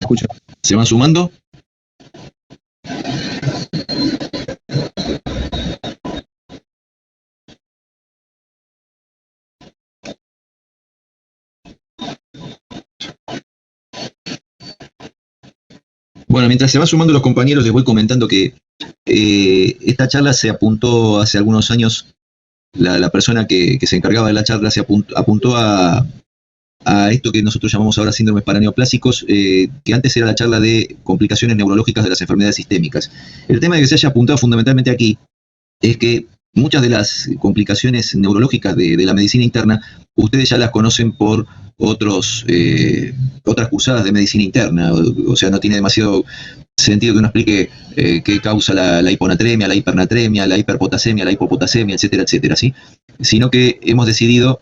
escucha. ¿Se van sumando? Bueno, mientras se van sumando los compañeros, les voy comentando que esta charla se apuntó hace algunos años, la persona que se encargaba de la charla se apuntó a esto que nosotros llamamos ahora síndromes paraneoplásicos, que antes era la charla de complicaciones neurológicas de las enfermedades sistémicas. El tema de que se haya apuntado fundamentalmente aquí es que muchas de las complicaciones neurológicas de la medicina interna, ustedes ya las conocen por otras cursadas de medicina interna, o sea, no tiene demasiado sentido que uno explique qué causa la hiponatremia, la hipernatremia, la hiperpotasemia, la hipopotasemia, etcétera, etcétera, ¿sí? Sino que hemos decidido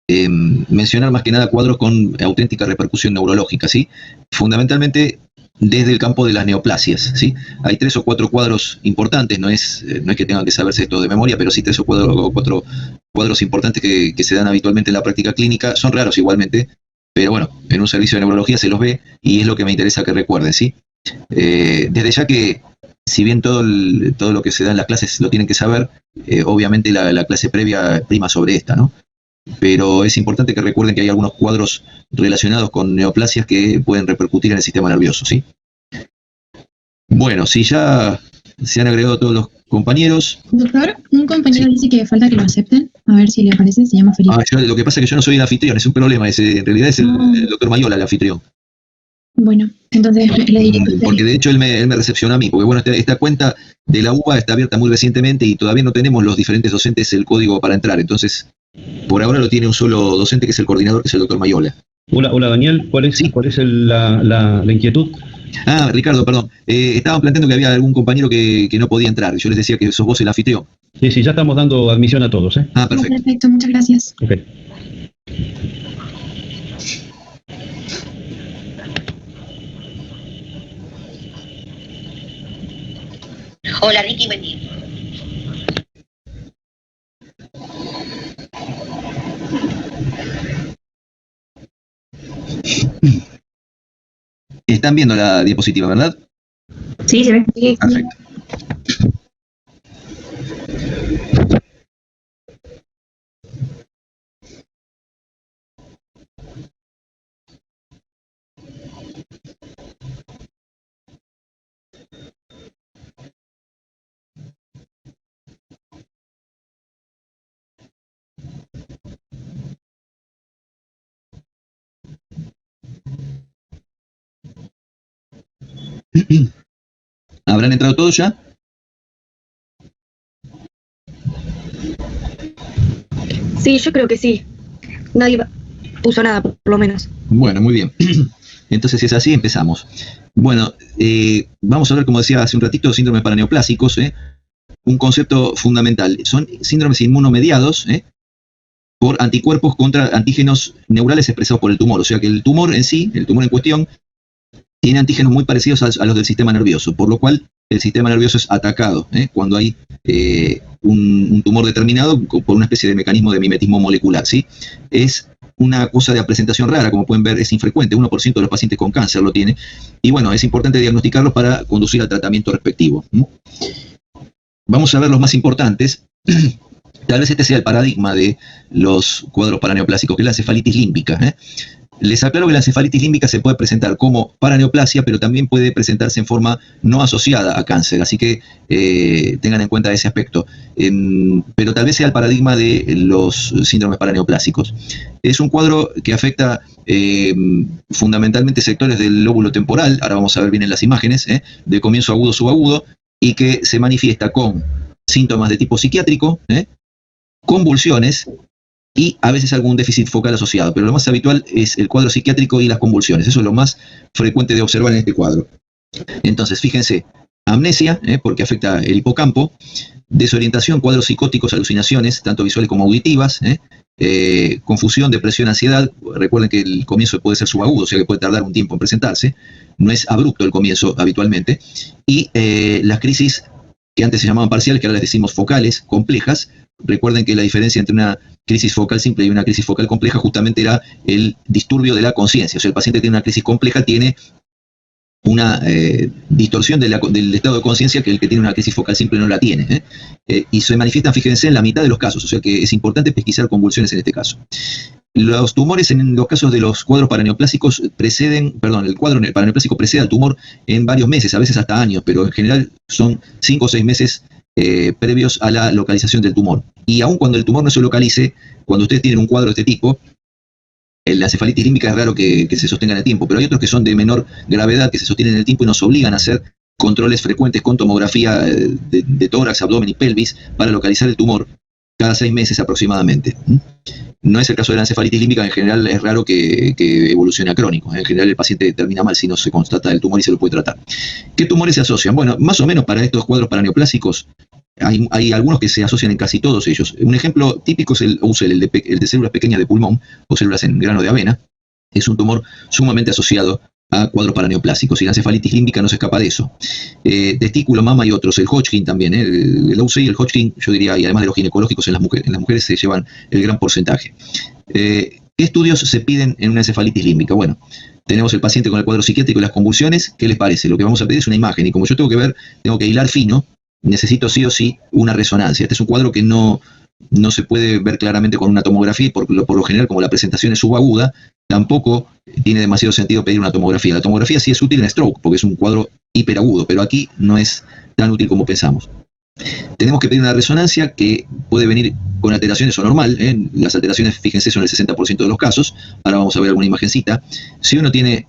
mencionar más que nada cuadros con auténtica repercusión neurológica, ¿sí? Fundamentalmente desde el campo de las neoplasias, ¿sí? Hay 3 o 4 cuadros importantes, no es que tengan que saberse esto de memoria, pero sí 3 o 4 cuadros importantes que se dan habitualmente en la práctica clínica. Son raros igualmente, pero bueno, en un servicio de neurología se los ve y es lo que me interesa que recuerden, ¿sí? Desde ya que, si bien todo lo que se da en las clases lo tienen que saber, obviamente la clase previa prima sobre esta, ¿no? Pero es importante que recuerden que hay algunos cuadros relacionados con neoplasias que pueden repercutir en el sistema nervioso, ¿sí? Bueno, si ya se han agregado todos los compañeros. Doctor, un compañero dice que falta que lo acepten. A ver si le aparece, se llama Felipe. Lo que pasa es que yo no soy el anfitrión, es un problema. En realidad es el doctor Mayola el anfitrión. Bueno, entonces le diré. Porque de hecho él me recepciona a mí, porque bueno, esta cuenta de la UBA está abierta muy recientemente y todavía no tenemos los diferentes docentes el código para entrar, entonces por ahora lo tiene un solo docente que es el coordinador, que es el doctor Mayola. Hola Daniel, ¿cuál es la inquietud? Ricardo, perdón. Estaban planteando que había algún compañero que no podía entrar. Yo les decía que sos vos el anfitrión. Sí, ya estamos dando admisión a todos, ¿eh? Perfecto. Perfecto, muchas gracias. Ok. Hola Ricky, buen día. Están viendo la diapositiva, ¿verdad? Sí, se ve. Sí. Perfecto. ¿Habrán entrado todos ya? Sí, yo creo que sí. Nadie puso nada, por lo menos. Bueno, muy bien. Entonces, si es así, empezamos. Bueno, vamos a ver, como decía hace un ratito, síndromes paraneoplásicos. Un concepto fundamental. Son síndromes inmunomediados por anticuerpos contra antígenos neurales expresados por el tumor. O sea que el tumor en sí, el tumor en cuestión, tiene antígenos muy parecidos a los del sistema nervioso, por lo cual el sistema nervioso es atacado cuando hay un tumor determinado por una especie de mecanismo de mimetismo molecular, ¿sí? Es una cosa de presentación rara, como pueden ver, es infrecuente, 1% de los pacientes con cáncer lo tiene, y bueno, es importante diagnosticarlos para conducir al tratamiento respectivo. Vamos a ver los más importantes. Tal vez este sea el paradigma de los cuadros paraneoplásicos, que es la encefalitis límbica. Les aclaro que la encefalitis límbica se puede presentar como paraneoplasia, pero también puede presentarse en forma no asociada a cáncer, así que tengan en cuenta ese aspecto. Pero tal vez sea el paradigma de los síndromes paraneoplásicos. Es un cuadro que afecta fundamentalmente sectores del lóbulo temporal, ahora vamos a ver bien en las imágenes, de comienzo agudo subagudo, y que se manifiesta con síntomas de tipo psiquiátrico, convulsiones, y a veces algún déficit focal asociado, pero lo más habitual es el cuadro psiquiátrico y las convulsiones. Eso es lo más frecuente de observar en este cuadro. Entonces, fíjense, amnesia, porque afecta el hipocampo, desorientación, cuadros psicóticos, alucinaciones, tanto visuales como auditivas, confusión, depresión, ansiedad. Recuerden que el comienzo puede ser subagudo, o sea que puede tardar un tiempo en presentarse. No es abrupto el comienzo habitualmente. Y las crisis que antes se llamaban parciales, que ahora les decimos focales, complejas. Recuerden que la diferencia entre una crisis focal simple y una crisis focal compleja justamente era el disturbio de la conciencia. O sea, el paciente que tiene una crisis compleja tiene una distorsión del estado de conciencia que el que tiene una crisis focal simple no la tiene. Y se manifiestan, fíjense, en la mitad de los casos, o sea que es importante pesquisar convulsiones en este caso. Los tumores en los casos de los cuadros paraneoplásicos el cuadro paraneoplásico precede al tumor en varios meses, a veces hasta años, pero en general son 5 o 6 meses previos a la localización del tumor. Y aun cuando el tumor no se localice, cuando ustedes tienen un cuadro de este tipo, la encefalitis límbica es raro que se sostenga en el tiempo, pero hay otros que son de menor gravedad, que se sostienen en el tiempo y nos obligan a hacer controles frecuentes con tomografía de tórax, abdomen y pelvis para localizar el tumor cada 6 meses aproximadamente. No es el caso de la encefalitis límbica, en general es raro que evolucione a crónico. En general el paciente termina mal si no se constata el tumor y se lo puede tratar. ¿Qué tumores se asocian? Bueno, más o menos para estos cuadros paraneoplásicos hay algunos que se asocian en casi todos ellos. Un ejemplo típico es el UCEL, el de células pequeñas de pulmón o células en grano de avena. Es un tumor sumamente asociado a cuadros paraneoplásicos, y la encefalitis límbica no se escapa de eso. Testículo, mama y otros, el Hodgkin también, el UCI y el Hodgkin, yo diría, y además de los ginecológicos, en las mujeres se llevan el gran porcentaje. ¿Qué estudios se piden en una encefalitis límbica? Bueno, tenemos el paciente con el cuadro psiquiátrico y las convulsiones. ¿Qué les parece? Lo que vamos a pedir es una imagen, y como yo tengo que hilar fino, necesito sí o sí una resonancia. Este es un cuadro que no se puede ver claramente con una tomografía, y por lo general, como la presentación es subaguda, tampoco tiene demasiado sentido pedir una tomografía. La tomografía sí es útil en stroke, porque es un cuadro hiperagudo, pero aquí no es tan útil como pensamos. Tenemos que pedir una resonancia que puede venir con alteraciones o normal. Las alteraciones, fíjense, son el 60% de los casos. Ahora vamos a ver alguna imagencita. Si uno tiene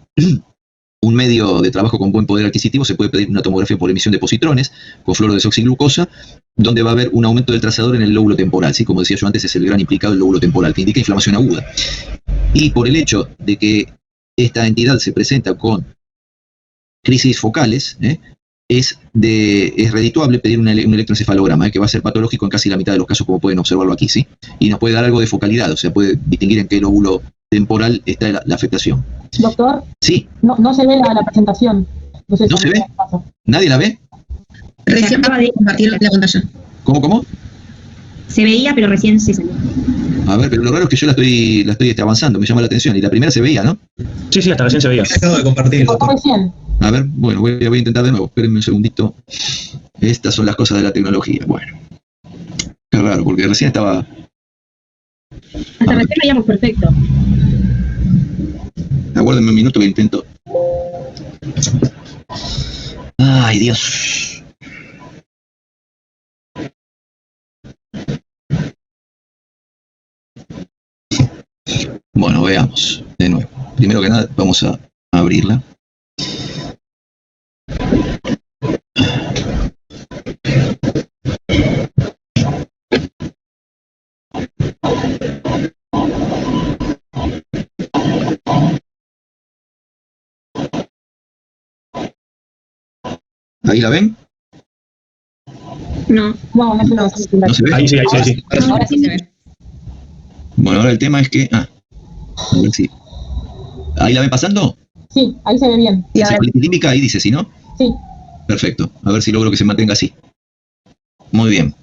un medio de trabajo con buen poder adquisitivo, se puede pedir una tomografía por emisión de positrones con fluorodesoxiglucosa, donde va a haber un aumento del trazador en el lóbulo temporal. ¿Sí? Como decía yo antes, es el gran implicado el lóbulo temporal, que indica inflamación aguda. Y por el hecho de que esta entidad se presenta con crisis focales, es redituable pedir un electroencefalograma, que va a ser patológico en casi la mitad de los casos, como pueden observarlo aquí, ¿sí? Y nos puede dar algo de focalidad, o sea, puede distinguir en qué lóbulo temporal está la afectación. Doctor, sí. No se ve la presentación. ¿No se ve? ¿Nadie la ve? Recién acaba de compartir la pantalla. ¿Cómo? Se veía, pero recién se salió. A ver, pero lo raro es que yo la estoy avanzando, me llama la atención. Y la primera se veía, ¿no? Sí, hasta recién se veía. Acabo de compartir. A ver, bueno, voy a intentar de nuevo. Espérenme un segundito. Estas son las cosas de la tecnología. Bueno. Qué raro, porque recién estaba... Hasta recién veíamos perfecto. Aguárdenme un minuto que intento... ¡Ay, Dios! Bueno, veamos de nuevo. Primero que nada, vamos a abrirla. ¿Ahí la ven? No. No se ve. Ahí sí. Ahora sí se ve. Bueno, ahora el tema es que... a ver si... ¿Ahí la ven pasando? Sí, ahí se ve bien. Encefalitis límbica, ahí dice, ¿sí, no? Sí. Perfecto. A ver si logro que se mantenga así. Muy bien.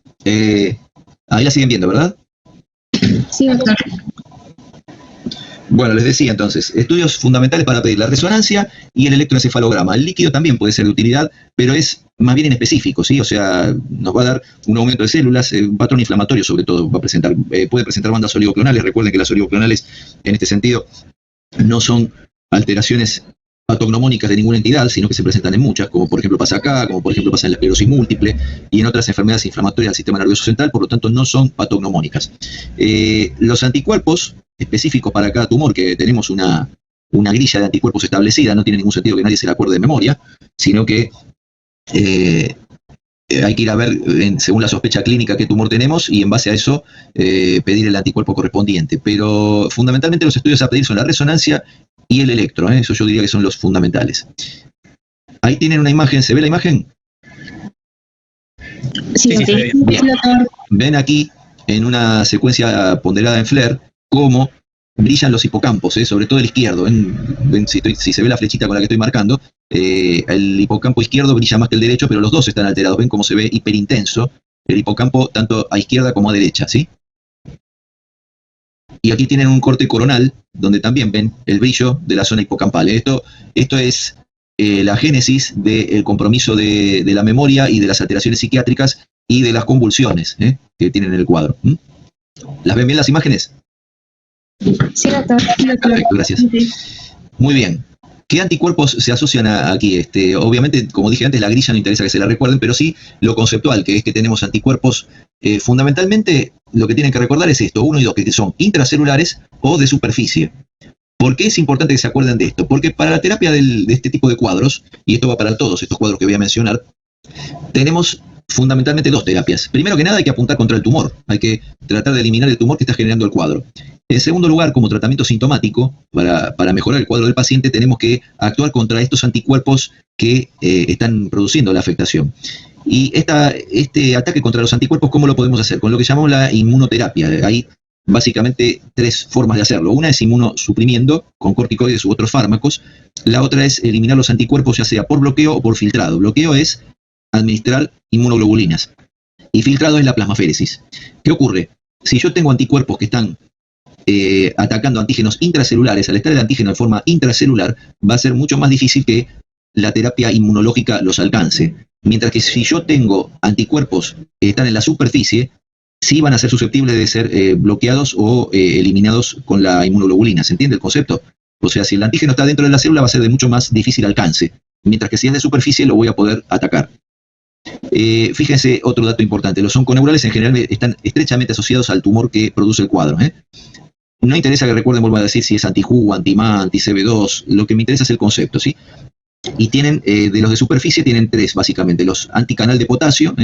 Ahí la siguen viendo, ¿verdad? Sí, doctor. Bueno, les decía entonces, estudios fundamentales para pedir la resonancia y el electroencefalograma. El líquido también puede ser de utilidad, pero es más bien inespecífico, ¿sí? O sea, nos va a dar un aumento de células, un patrón inflamatorio sobre todo, puede presentar bandas oligoclonales. Recuerden que las oligoclonales, en este sentido, no son alteraciones patognomónicas de ninguna entidad, sino que se presentan en muchas, como por ejemplo pasa acá, como por ejemplo pasa en la esclerosis múltiple y en otras enfermedades inflamatorias del sistema nervioso central, por lo tanto no son patognomónicas. Los anticuerpos específicos para cada tumor, que tenemos una grilla de anticuerpos establecida, no tiene ningún sentido que nadie se la acuerde de memoria, sino que hay que ir a ver según la sospecha clínica qué tumor tenemos y en base a eso pedir el anticuerpo correspondiente. Pero fundamentalmente los estudios a pedir son la resonancia y el electro, eso yo diría que son los fundamentales. Ahí tienen una imagen, ¿se ve la imagen? Sí. Bien. Ven aquí en una secuencia ponderada en FLAIR cómo brillan los hipocampos, sobre todo el izquierdo. Ven si se ve la flechita con la que estoy marcando, el hipocampo izquierdo brilla más que el derecho, pero los dos están alterados. Ven cómo se ve hiperintenso el hipocampo tanto a izquierda como a derecha, ¿sí? Y aquí tienen un corte coronal, donde también ven el brillo de la zona hipocampal. Esto es la génesis del compromiso de la memoria y de las alteraciones psiquiátricas y de las convulsiones que tienen en el cuadro. ¿Las ven bien las imágenes? Sí, doctor. Perfecto, gracias. Muy bien. ¿Qué anticuerpos se asocian aquí? Obviamente, como dije antes, la grilla no interesa que se la recuerden, pero sí lo conceptual, que es que tenemos anticuerpos. Fundamentalmente, lo que tienen que recordar es esto, 1 y 2, que son intracelulares o de superficie. ¿Por qué es importante que se acuerden de esto? Porque para la terapia de este tipo de cuadros, y esto va para todos estos cuadros que voy a mencionar, tenemos fundamentalmente 2 terapias. Primero que nada, hay que apuntar contra el tumor. Hay que tratar de eliminar el tumor que está generando el cuadro. En segundo lugar, como tratamiento sintomático, para mejorar el cuadro del paciente, tenemos que actuar contra estos anticuerpos que están produciendo la afectación. Y este ataque contra los anticuerpos, ¿cómo lo podemos hacer? Con lo que llamamos la inmunoterapia. Hay básicamente 3 formas de hacerlo. Una es inmunosuprimiendo con corticoides u otros fármacos. La otra es eliminar los anticuerpos, ya sea por bloqueo o por filtrado. Bloqueo es administrar inmunoglobulinas y filtrado es la plasmaféresis. ¿Qué ocurre? Si yo tengo anticuerpos que están atacando antígenos intracelulares, al estar el antígeno de forma intracelular, va a ser mucho más difícil que la terapia inmunológica los alcance. Mientras que si yo tengo anticuerpos que están en la superficie, sí van a ser susceptibles de ser bloqueados o eliminados con la inmunoglobulina. ¿Se entiende el concepto? O sea, si el antígeno está dentro de la célula va a ser de mucho más difícil alcance, mientras que si es de superficie lo voy a poder atacar. Fíjense otro dato importante, los onconeurales en general están estrechamente asociados al tumor que produce el cuadro. No interesa que recuerden, vuelvo a decir, si es anti-HU, anti-MA, anti-CB2, lo que me interesa es el concepto, ¿sí? Y tienen, de los de superficie, tienen 3 básicamente, los anticanal de potasio,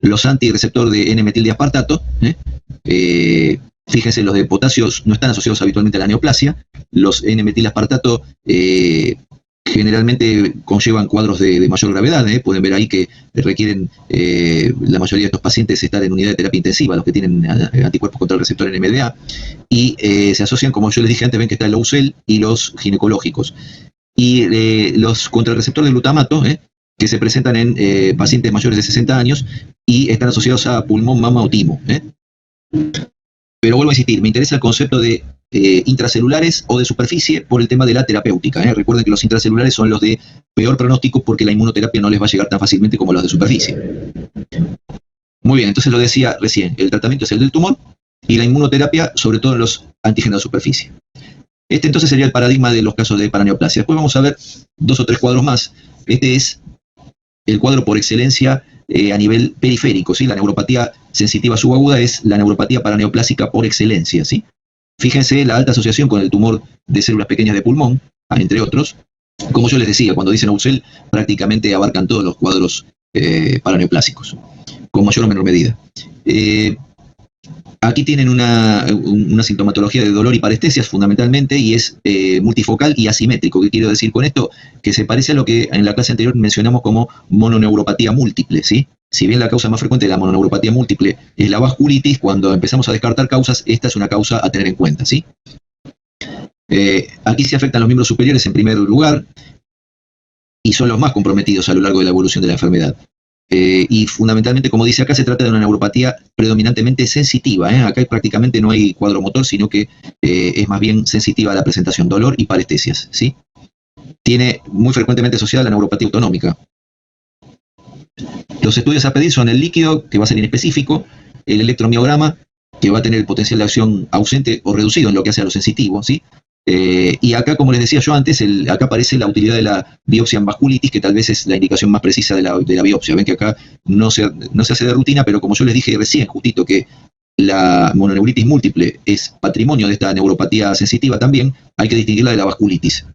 los antirreceptor de N-metildiaspartato, fíjense, los de potasio no están asociados habitualmente a la neoplasia, los N-metildiaspartato generalmente conllevan cuadros de mayor gravedad, pueden ver ahí que requieren la mayoría de estos pacientes estar en unidad de terapia intensiva, los que tienen anticuerpos contra el receptor NMDA, y se asocian, como yo les dije antes, ven que está el UCEL y los ginecológicos. Y los contra el receptor de glutamato, que se presentan en pacientes mayores de 60 años y están asociados a pulmón, mama o timo. Pero vuelvo a insistir, me interesa el concepto de intracelulares o de superficie por el tema de la terapéutica. Recuerden que los intracelulares son los de peor pronóstico porque la inmunoterapia no les va a llegar tan fácilmente como los de superficie. Muy bien, entonces lo decía recién, el tratamiento es el del tumor y la inmunoterapia sobre todo en los antígenos de superficie. Este entonces sería el paradigma de los casos de paraneoplasia. Después vamos a ver 2 o 3 cuadros más. Este es el cuadro por excelencia a nivel periférico, ¿sí? La neuropatía sensitiva subaguda es la neuropatía paraneoplásica por excelencia, ¿sí? Fíjense la alta asociación con el tumor de células pequeñas de pulmón, entre otros. Como yo les decía, cuando dicen UCEL, prácticamente abarcan todos los cuadros paraneoplásicos, con mayor o menor medida. Aquí tienen una sintomatología de dolor y parestesias fundamentalmente, y es multifocal y asimétrico. ¿Qué quiero decir con esto? Que se parece a lo que en la clase anterior mencionamos como mononeuropatía múltiple, ¿sí? Si bien la causa más frecuente de la mononeuropatía múltiple es la vasculitis, cuando empezamos a descartar causas, esta es una causa a tener en cuenta, ¿sí? Aquí se afectan los miembros superiores en primer lugar, y son los más comprometidos a lo largo de la evolución de la enfermedad. Y fundamentalmente, como dice acá, se trata de una neuropatía predominantemente sensitiva. Acá prácticamente no hay cuadro motor, sino que es más bien sensitiva a la presentación, dolor y parestesias, ¿sí? Tiene muy frecuentemente asociada la neuropatía autonómica. Los estudios a pedir son el líquido, que va a ser inespecífico, el electromiograma, que va a tener el potencial de acción ausente o reducido en lo que hace a lo sensitivo, ¿sí? Y acá, como les decía yo antes, acá aparece la utilidad de la biopsia en vasculitis, que tal vez es la indicación más precisa de la biopsia. Ven que acá no se hace de rutina, pero como yo les dije recién, justito, que la mononeuritis múltiple es patrimonio de esta neuropatía sensitiva también, hay que distinguirla de la vasculitis.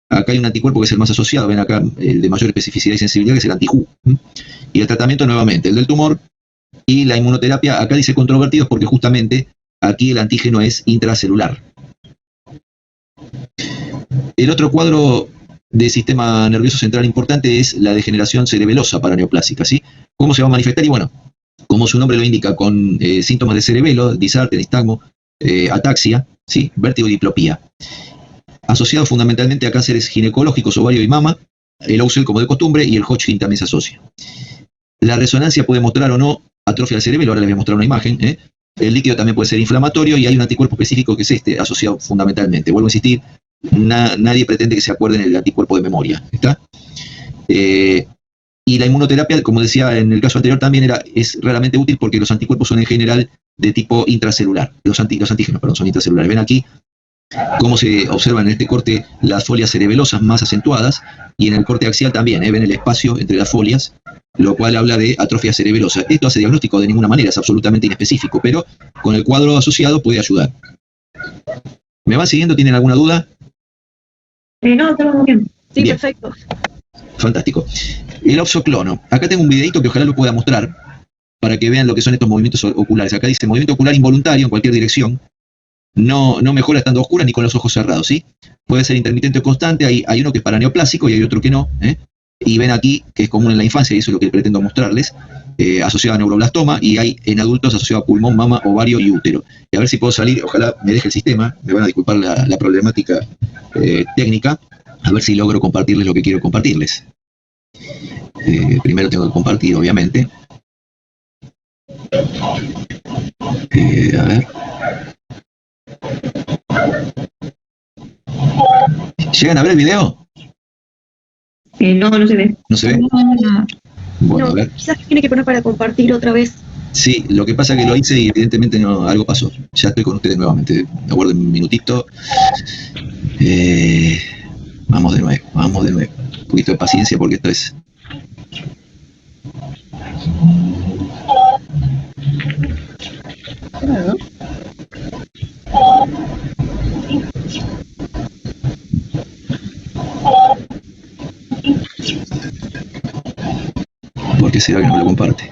Acá hay un anticuerpo que es el más asociado, ven acá, el de mayor especificidad y sensibilidad, que es el anti-HU. Y el tratamiento nuevamente, el del tumor y la inmunoterapia, acá dice controvertidos porque justamente aquí el antígeno es intracelular. El otro cuadro de sistema nervioso central importante es la degeneración cerebelosa paraneoplásica, ¿sí? ¿Cómo se va a manifestar? Y bueno, como su nombre lo indica, con síntomas de cerebelo, disarte, nistagmo, ataxia, ¿sí? Vértigo y diplopía. Asociado fundamentalmente a cánceres ginecológicos, ovario y mama, el UCEL como de costumbre y el Hodgkin también se asocia. La resonancia puede mostrar o no atrofia del cerebelo, ahora les voy a mostrar una imagen. El líquido también puede ser inflamatorio y hay un anticuerpo específico que es asociado fundamentalmente. Vuelvo a insistir, nadie pretende que se acuerden el anticuerpo de memoria, ¿está? Y la inmunoterapia, como decía en el caso anterior, también es raramente útil porque los anticuerpos son en general de tipo intracelular. Los antígenos, perdón, son intracelulares. Ven aquí cómo se observan en este corte las folias cerebelosas más acentuadas, y en el corte axial también, ven el espacio entre las folias, lo cual habla de atrofia cerebelosa. Esto hace diagnóstico de ninguna manera, es absolutamente inespecífico, pero con el cuadro asociado puede ayudar. ¿Me van siguiendo? ¿Tienen alguna duda? No, todo bien. Sí, Bien. perfecto. Fantástico. El oxoclono. Acá tengo un videito que ojalá lo pueda mostrar para que vean lo que son estos movimientos oculares. Acá dice movimiento ocular involuntario en cualquier dirección. No mejora estando oscura ni con los ojos cerrados, ¿sí? Puede ser intermitente o constante. Hay uno que es paraneoplásico y hay otro que no, ¿eh? Y ven aquí que es común en la infancia, y eso es lo que pretendo mostrarles, asociado a neuroblastoma, y hay en adultos asociado a pulmón, mama, ovario y útero. Y a ver si puedo salir, ojalá me deje el sistema, me van a disculpar la problemática técnica, a ver si logro compartirles lo que quiero compartirles. Primero tengo que compartir, obviamente. A ver. ¿Llegan a ver el video? No se ve. ¿No se ve? Bueno, a ver. Quizás tiene que poner para compartir otra vez. Sí, lo que pasa es que lo hice y evidentemente no, algo pasó. Ya estoy con ustedes nuevamente. Me aguardo un minutito. Vamos de nuevo. Un poquito de paciencia porque esto es... ¿Por qué será que no me lo comparte?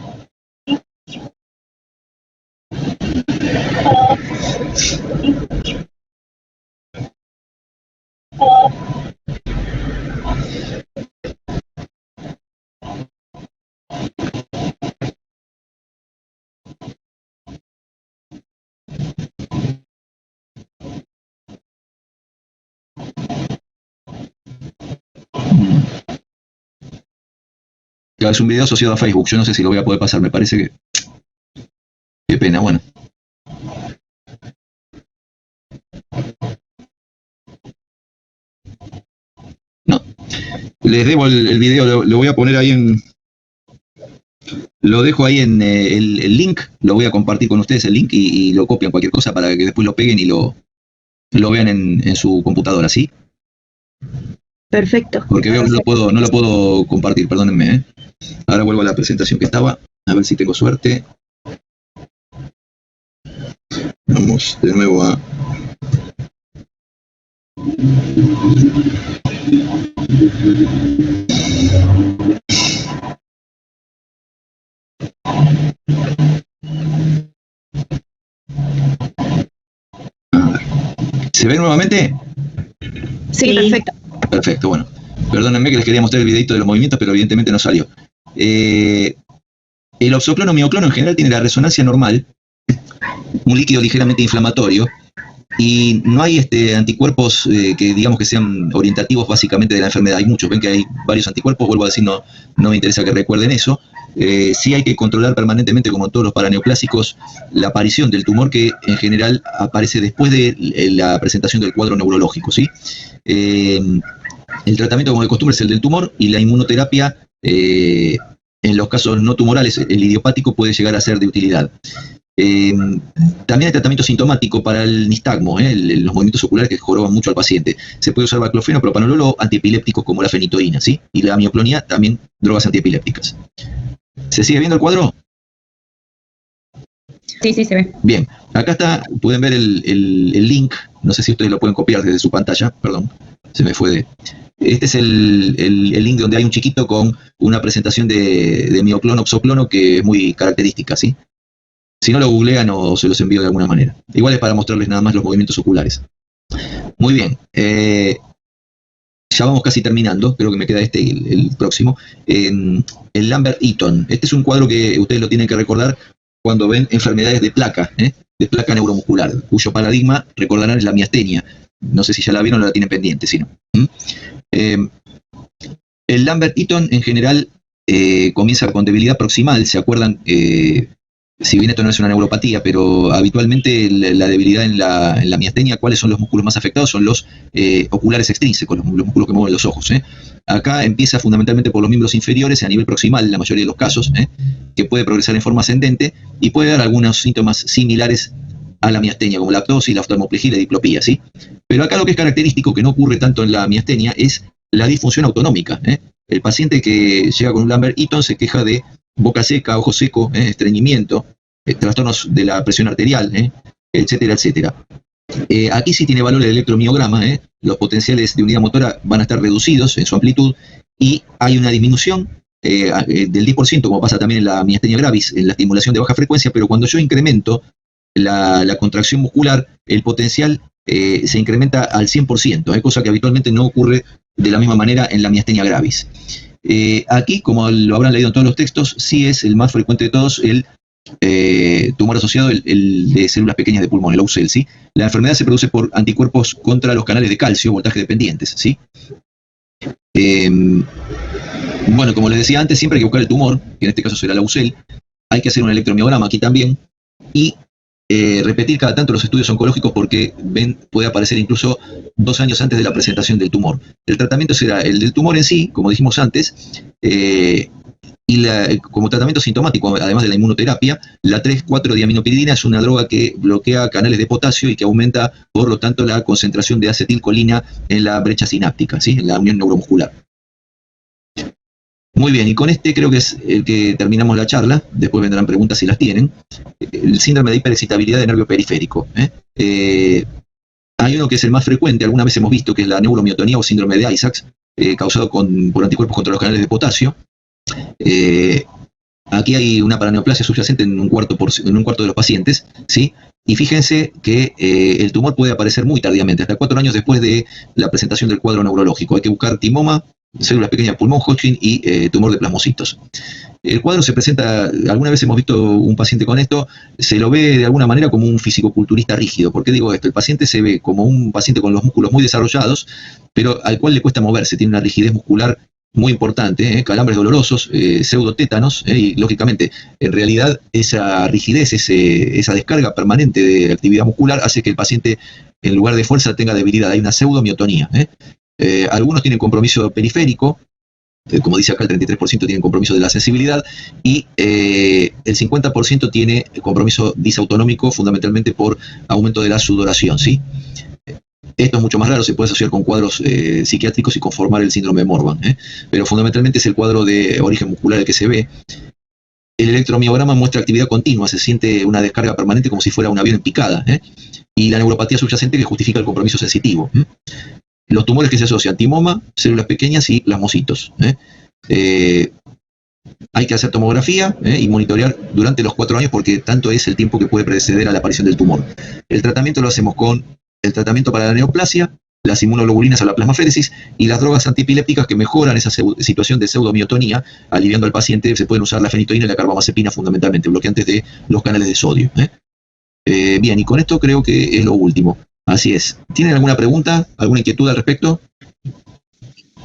Claro, es un video asociado a Facebook. Yo no sé si lo voy a poder pasar. Me parece que... Qué pena, bueno. No. Les debo el video. Lo voy a poner ahí en... Lo dejo ahí en el link. Lo voy a compartir con ustedes el link y lo copian cualquier cosa para que después lo peguen y lo vean en su computadora, ¿sí? Perfecto. Porque veo que no lo puedo compartir, perdónenme, ¿eh? Ahora vuelvo a la presentación que estaba, a ver si tengo suerte. Vamos de nuevo a... A ver. ¿Se ve nuevamente? Sí, perfecto. Perfecto, bueno. Perdónenme que les quería mostrar el videito de los movimientos, pero evidentemente no salió. El oxoclono mioclono en general tiene la resonancia normal, un líquido ligeramente inflamatorio, y no hay anticuerpos que digamos que sean orientativos básicamente de la enfermedad. Hay muchos, ven que hay varios anticuerpos, vuelvo a decir, no me interesa que recuerden eso. Sí hay que controlar permanentemente, como en todos los paraneoplásicos, la aparición del tumor, que en general aparece después de la presentación del cuadro neurológico, ¿sí? El tratamiento, como de costumbre, es el del tumor, y la inmunoterapia, en los casos no tumorales, el idiopático puede llegar a ser de utilidad. También hay tratamiento sintomático para el nistagmo, los movimientos oculares que joroban mucho al paciente. Se puede usar baclofeno, propanolol o antiepilépticos como la fenitoína, ¿sí? Y la mioclonía, también drogas antiepilépticas. ¿Se sigue viendo el cuadro? Sí, se ve. Bien, acá está, pueden ver el link, no sé si ustedes lo pueden copiar desde su pantalla, perdón, se me fue de... Este es el link donde hay un chiquito con una presentación de mioclono, oxoclono, que es muy característica, ¿sí? Si no lo googlean o se los envío de alguna manera. Igual es para mostrarles nada más los movimientos oculares. Muy bien, ya vamos casi terminando, creo que me queda el próximo. El Lambert-Eaton, este es un cuadro que ustedes lo tienen que recordar cuando ven enfermedades de placa neuromuscular, cuyo paradigma, recordarán, es la miastenia. No sé si ya la vieron o la tienen pendiente, si no. El Lambert-Eaton en general comienza con debilidad proximal, ¿se acuerdan? si bien esto no es una neuropatía, pero habitualmente la debilidad en la miastenia, ¿cuáles son los músculos más afectados? Son los oculares extrínsecos, los músculos que mueven los ojos. Acá empieza fundamentalmente por los miembros inferiores a nivel proximal, en la mayoría de los casos, que puede progresar en forma ascendente y puede dar algunos síntomas similares a la miastenia, como la ptosis, la oftalmoplegia y la diplopía, ¿sí? Pero acá lo que es característico, que no ocurre tanto en la miastenia, es la disfunción autonómica. El paciente que llega con un Lambert-Eaton se queja de boca seca, ojo seco, estreñimiento, trastornos de la presión arterial, etcétera, etcétera. Aquí sí tiene valor el electromiograma, los potenciales de unidad motora van a estar reducidos en su amplitud y hay una disminución del 10%, como pasa también en la miastenia gravis, en la estimulación de baja frecuencia, pero cuando yo incremento la contracción muscular, el potencial se incrementa al 100%, cosa que habitualmente no ocurre de la misma manera en la miastenia gravis. Aquí, como lo habrán leído en todos los textos, sí es el más frecuente de todos el tumor asociado, el de células pequeñas de pulmón, el AUCEL, ¿sí? La enfermedad se produce por anticuerpos contra los canales de calcio, voltaje dependientes, ¿sí? Bueno, como les decía antes, siempre hay que buscar el tumor, que en este caso será el AUCEL. Hay que hacer un electromiograma aquí también y repetir cada tanto los estudios oncológicos porque puede aparecer incluso 2 años antes de la presentación del tumor. El tratamiento será el del tumor en sí, como dijimos antes, y como tratamiento sintomático, además de la inmunoterapia, la 3,4-diaminopiridina es una droga que bloquea canales de potasio y que aumenta, por lo tanto, la concentración de acetilcolina en la brecha sináptica, ¿sí? En la unión neuromuscular. Muy bien, y con este creo que es el que terminamos la charla. Después vendrán preguntas si las tienen. El síndrome de hiperexcitabilidad de nervio periférico. Hay uno que es el más frecuente, alguna vez hemos visto, que es la neuromiotonía o síndrome de Isaacs, causado por anticuerpos contra los canales de potasio. Aquí hay una paraneoplasia subyacente en un cuarto de los pacientes, ¿sí? Y fíjense que el tumor puede aparecer muy tardíamente, hasta 4 años después de la presentación del cuadro neurológico. Hay que buscar timoma, células pequeñas de pulmón, Hodgkin y tumor de plasmocitos. El cuadro se presenta, alguna vez hemos visto un paciente con esto, se lo ve de alguna manera como un fisicoculturista rígido. ¿Por qué digo esto? El paciente se ve como un paciente con los músculos muy desarrollados, pero al cual le cuesta moverse, tiene una rigidez muscular muy importante, calambres dolorosos, pseudotétanos, y lógicamente, en realidad, esa rigidez, esa descarga permanente de actividad muscular hace que el paciente, en lugar de fuerza, tenga debilidad. Hay una pseudomiotonía. Algunos tienen compromiso periférico, como dice acá, el 33% tienen compromiso de la sensibilidad, y el 50% tiene compromiso disautonómico, fundamentalmente por aumento de la sudoración, ¿sí? Esto es mucho más raro, se puede asociar con cuadros psiquiátricos y conformar el síndrome de Morvan, pero fundamentalmente es el cuadro de origen muscular el que se ve. El electromiograma muestra actividad continua, se siente una descarga permanente como si fuera un avión en picada, y la neuropatía subyacente que justifica el compromiso sensitivo. Los tumores que se asocian, timoma, células pequeñas y plasmocitos. Hay que hacer tomografía y monitorear durante los 4 años porque tanto es el tiempo que puede preceder a la aparición del tumor. El tratamiento lo hacemos con el tratamiento para la neoplasia, las inmunoglobulinas o la plasmaféresis y las drogas antipilépticas que mejoran esa situación de pseudomiotonía, aliviando al paciente. Se pueden usar la fenitoína y la carbamazepina fundamentalmente, bloqueantes de los canales de sodio. Bien, y con esto creo que es lo último. Así es. ¿Tienen alguna pregunta, alguna inquietud al respecto?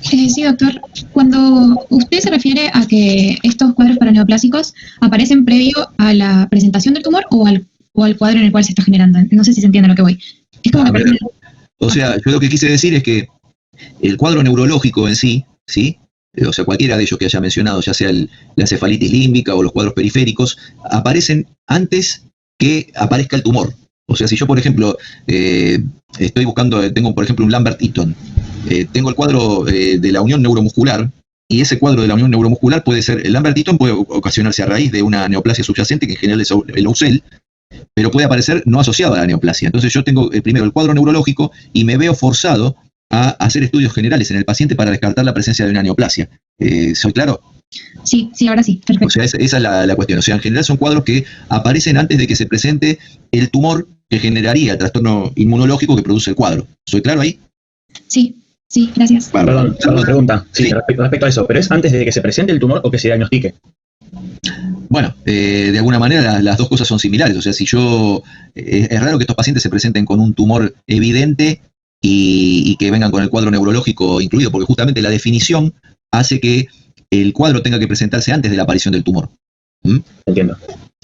Sí, doctor. Cuando usted se refiere a que estos cuadros paraneoplásicos aparecen previo a la presentación del tumor o al cuadro en el cual se está generando, no sé si se entiende a lo que voy. Es como o sea, yo lo que quise decir es que el cuadro neurológico en sí, ¿sí? O sea, cualquiera de ellos que haya mencionado, ya sea la encefalitis límbica o los cuadros periféricos, aparecen antes que aparezca el tumor. O sea, si yo, por ejemplo, estoy buscando, tengo, por ejemplo, un Lambert-Eaton, tengo el cuadro de la unión neuromuscular, y ese cuadro de la unión neuromuscular puede ser, el Lambert-Eaton puede ocasionarse a raíz de una neoplasia subyacente, que en general es el AUCEL, pero puede aparecer no asociado a la neoplasia. Entonces yo tengo primero el cuadro neurológico y me veo forzado a hacer estudios generales en el paciente para descartar la presencia de una neoplasia. ¿Soy claro? Sí, ahora sí, perfecto. O sea, esa es la cuestión. O sea, en general son cuadros que aparecen antes de que se presente el tumor que generaría el trastorno inmunológico que produce el cuadro. ¿Soy claro ahí? Sí, gracias. Perdón, pregunta. Sí, respecto a eso, ¿pero es antes de que se presente el tumor o que se diagnostique? Bueno, de alguna manera las dos cosas son similares. O sea, si es raro que estos pacientes se presenten con un tumor evidente y que vengan con el cuadro neurológico incluido, porque justamente la definición hace que el cuadro tenga que presentarse antes de la aparición del tumor. ¿Mm? Entiendo.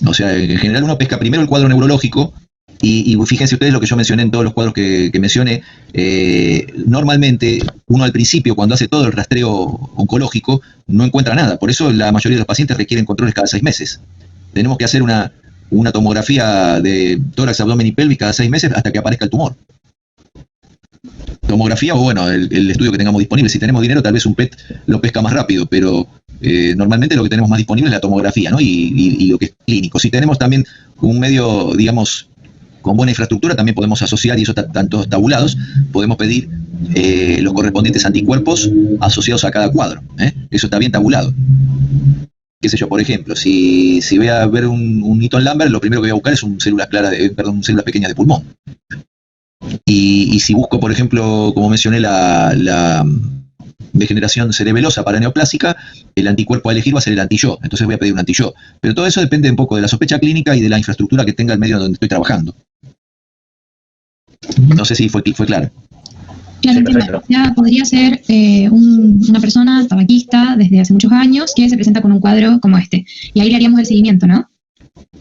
O sea, en general uno pesca primero el cuadro neurológico y fíjense ustedes lo que yo mencioné en todos los cuadros que mencioné. Normalmente uno al principio, cuando hace todo el rastreo oncológico, no encuentra nada. Por eso la mayoría de los pacientes requieren controles cada 6 meses. Tenemos que hacer una tomografía de tórax, abdomen y pelvis cada 6 meses hasta que aparezca el tumor. Tomografía o bueno, el estudio que tengamos disponible. Si tenemos dinero, tal vez un PET lo pesca más rápido, pero normalmente lo que tenemos más disponible es la tomografía, ¿no? Y lo que es clínico. Si tenemos también un medio, digamos, con buena infraestructura, también podemos asociar, y eso están todos tabulados, podemos pedir los correspondientes anticuerpos asociados a cada cuadro. Eso está bien tabulado. Qué sé yo, por ejemplo, si voy a ver un Newton Lambert, lo primero que voy a buscar es células pequeñas de pulmón. Y si busco, por ejemplo, como mencioné, la degeneración cerebelosa paraneoplásica, el anticuerpo a elegir va a ser el anti-Yo. Entonces voy a pedir un anti-Yo. Pero todo eso depende un poco de la sospecha clínica y de la infraestructura que tenga el medio donde estoy trabajando. No sé si fue claro. Claro, Sí, entiendo. perfecto. Ya podría ser una persona tabaquista desde hace muchos años que se presenta con un cuadro como este. Y ahí le haríamos el seguimiento, ¿no?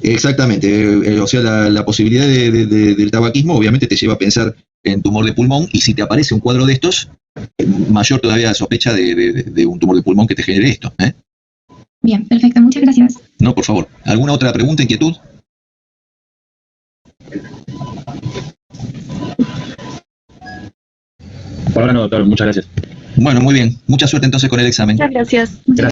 Exactamente, o sea, la posibilidad del tabaquismo obviamente te lleva a pensar en tumor de pulmón, y si te aparece un cuadro de estos, mayor todavía la sospecha de un tumor de pulmón que te genere esto. Bien, perfecto. Muchas gracias. No, por favor. ¿Alguna otra pregunta, inquietud? Por ahora no, doctor. Muchas gracias. Bueno, muy bien. Mucha suerte entonces con el examen. Muchas gracias. Muchas